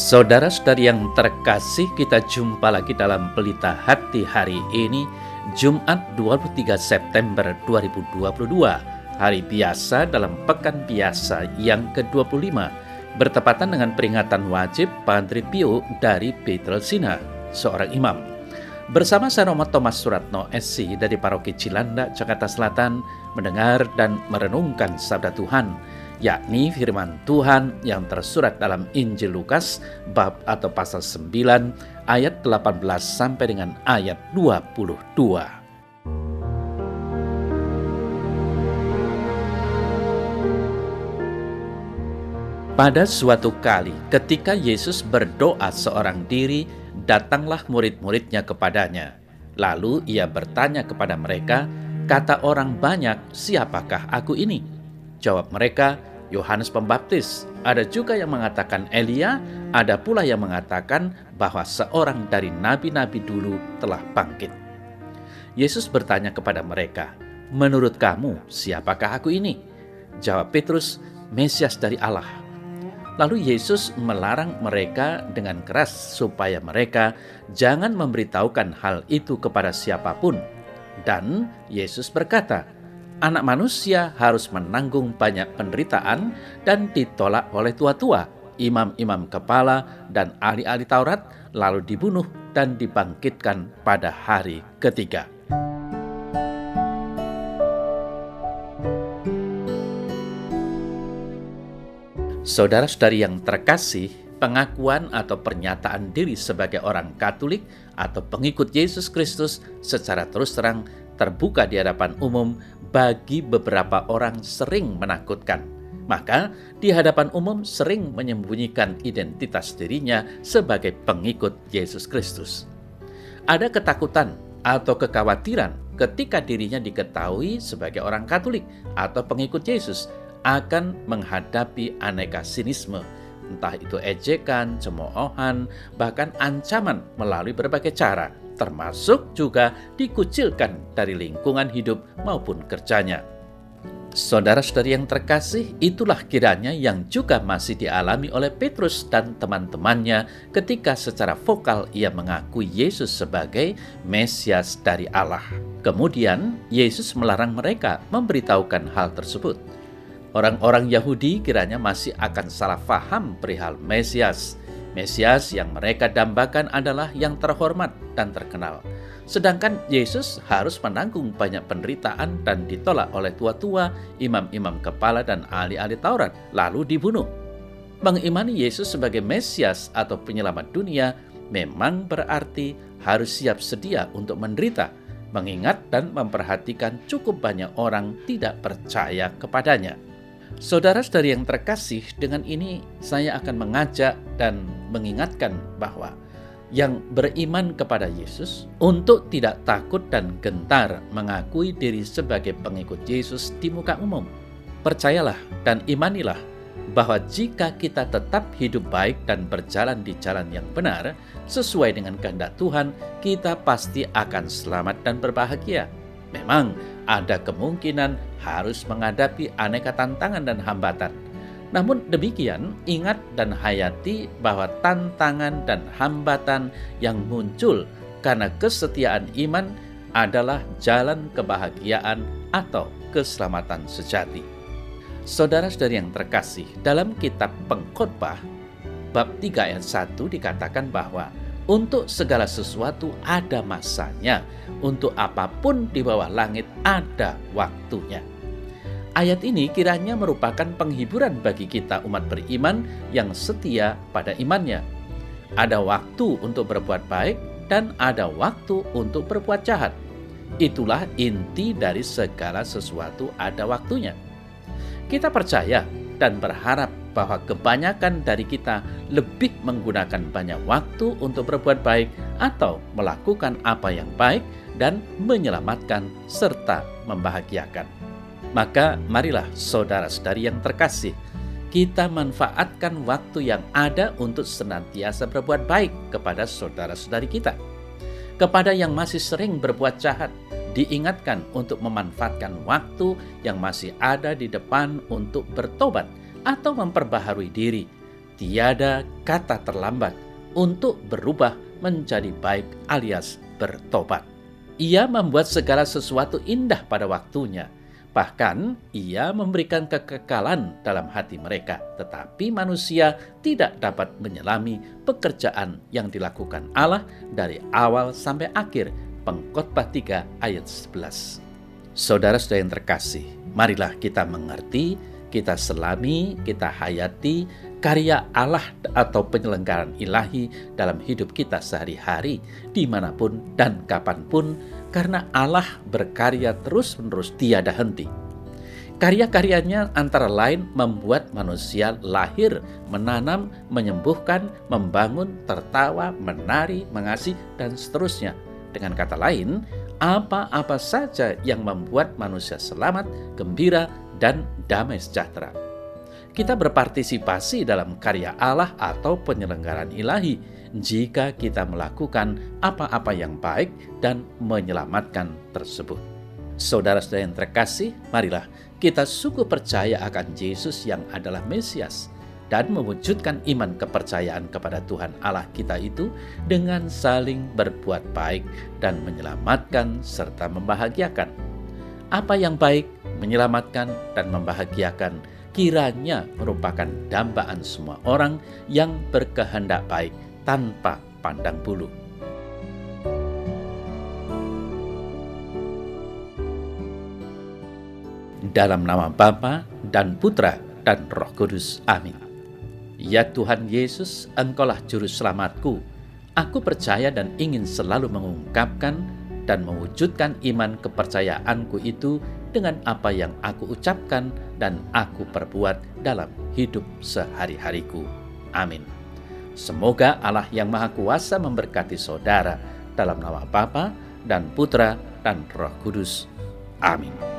Saudara-saudari yang terkasih, kita jumpa lagi dalam Pelita Hati hari ini, Jumat 23 September 2022, hari biasa dalam pekan biasa yang ke-25, bertepatan dengan peringatan wajib Padre Pio dari Pietrelcina, seorang imam. Bersama saya Romo Thomas Suratno SC dari Paroki Cilanda, Jakarta Selatan, mendengar dan merenungkan sabda Tuhan, yakni firman Tuhan yang tersurat dalam Injil Lukas bab atau pasal 9 ayat 18 sampai dengan ayat 22. Pada suatu kali ketika Yesus berdoa seorang diri, datanglah murid-muridnya kepadanya. Lalu ia bertanya kepada mereka, "Kata orang banyak, siapakah aku ini?" Jawab mereka, "Yohanes Pembaptis, ada juga yang mengatakan Elia, ada pula yang mengatakan bahwa seorang dari nabi-nabi dulu telah bangkit." Yesus bertanya kepada mereka, "Menurut kamu, siapakah aku ini?" Jawab Petrus, "Mesias dari Allah." Lalu Yesus melarang mereka dengan keras supaya mereka jangan memberitahukan hal itu kepada siapapun. Dan Yesus berkata, "Anak manusia harus menanggung banyak penderitaan dan ditolak oleh tua-tua, imam-imam kepala, dan ahli-ahli Taurat, lalu dibunuh dan dibangkitkan pada hari ketiga." Saudara-saudari yang terkasih, pengakuan atau pernyataan diri sebagai orang Katolik atau pengikut Yesus Kristus secara terus terang terbuka di hadapan umum bagi beberapa orang sering menakutkan. Maka di hadapan umum sering menyembunyikan identitas dirinya sebagai pengikut Yesus Kristus. Ada ketakutan atau kekhawatiran ketika dirinya diketahui sebagai orang Katolik atau pengikut Yesus akan menghadapi aneka sinisme, entah itu ejekan, cemoohan, bahkan ancaman melalui berbagai cara, termasuk juga dikucilkan dari lingkungan hidup maupun kerjanya. Saudara-saudari yang terkasih, itulah kiranya yang juga masih dialami oleh Petrus dan teman-temannya ketika secara vokal ia mengakui Yesus sebagai Mesias dari Allah. Kemudian Yesus melarang mereka memberitahukan hal tersebut. Orang-orang Yahudi kiranya masih akan salah faham perihal Mesias. Mesias yang mereka dambakan adalah yang terhormat dan terkenal. Sedangkan Yesus harus menanggung banyak penderitaan dan ditolak oleh tua-tua, imam-imam kepala, dan ahli-ahli Taurat, lalu dibunuh. Mengimani Yesus sebagai Mesias atau penyelamat dunia memang berarti harus siap sedia untuk menderita, mengingat dan memperhatikan cukup banyak orang tidak percaya kepadanya. Saudara-saudari yang terkasih, dengan ini saya akan mengajak dan mengingatkan bahwa yang beriman kepada Yesus untuk tidak takut dan gentar mengakui diri sebagai pengikut Yesus di muka umum. Percayalah dan imanilah bahwa jika kita tetap hidup baik dan berjalan di jalan yang benar sesuai dengan kehendak Tuhan, kita pasti akan selamat dan berbahagia. Memang ada kemungkinan harus menghadapi aneka tantangan dan hambatan. Namun demikian, ingat dan hayati bahwa tantangan dan hambatan yang muncul karena kesetiaan iman adalah jalan kebahagiaan atau keselamatan sejati. Saudara-saudari yang terkasih, dalam kitab Pengkhotbah bab 3 ayat 1 dikatakan bahwa untuk segala sesuatu ada masanya, untuk apapun di bawah langit ada waktunya. Ayat ini kiranya merupakan penghiburan bagi kita umat beriman yang setia pada imannya. Ada waktu untuk berbuat baik dan ada waktu untuk berbuat jahat. Itulah inti dari segala sesuatu ada waktunya. Kita percaya dan berharap bahwa kebanyakan dari kita lebih menggunakan banyak waktu untuk berbuat baik atau melakukan apa yang baik dan menyelamatkan serta membahagiakan. Maka marilah saudara-saudari yang terkasih, kita manfaatkan waktu yang ada untuk senantiasa berbuat baik kepada saudara-saudari kita. Kepada yang masih sering berbuat jahat, diingatkan untuk memanfaatkan waktu yang masih ada di depan untuk bertobat atau memperbaharui diri. Tiada kata terlambat untuk berubah menjadi baik alias bertobat. Ia membuat segala sesuatu indah pada waktunya. Bahkan ia memberikan kekekalan dalam hati mereka. Tetapi manusia tidak dapat menyelami pekerjaan yang dilakukan Allah dari awal sampai akhir. Pengkhotbah 3 ayat 11. Saudara-saudara yang terkasih, marilah kita mengerti, kita selami, kita hayati karya Allah atau penyelenggaraan ilahi dalam hidup kita sehari-hari, dimanapun dan kapanpun, karena Allah berkarya terus-menerus tiada henti. Karya-karyanya antara lain membuat manusia lahir, menanam, menyembuhkan, membangun, tertawa, menari, mengasihi, dan seterusnya. Dengan kata lain, apa-apa saja yang membuat manusia selamat, gembira, dan damai sejahtera. Kita berpartisipasi dalam karya Allah atau penyelenggaraan ilahi jika kita melakukan apa-apa yang baik dan menyelamatkan tersebut. Saudara-saudara yang terkasih, marilah kita sungguh percaya akan Yesus yang adalah Mesias dan mewujudkan iman kepercayaan kepada Tuhan Allah kita itu dengan saling berbuat baik dan menyelamatkan serta membahagiakan. Apa yang baik, menyelamatkan, dan membahagiakan kiranya merupakan dambaan semua orang yang berkehendak baik tanpa pandang bulu. Dalam nama Bapa dan Putra dan Roh Kudus. Amin. Ya Tuhan Yesus, Engkaulah Juru Selamatku. Aku percaya dan ingin selalu mengungkapkan dan mewujudkan iman kepercayaanku itu dengan apa yang aku ucapkan dan aku perbuat dalam hidup sehari-hariku. Amin. Semoga Allah yang Maha Kuasa memberkati saudara dalam nama Bapa dan Putra dan Roh Kudus. Amin.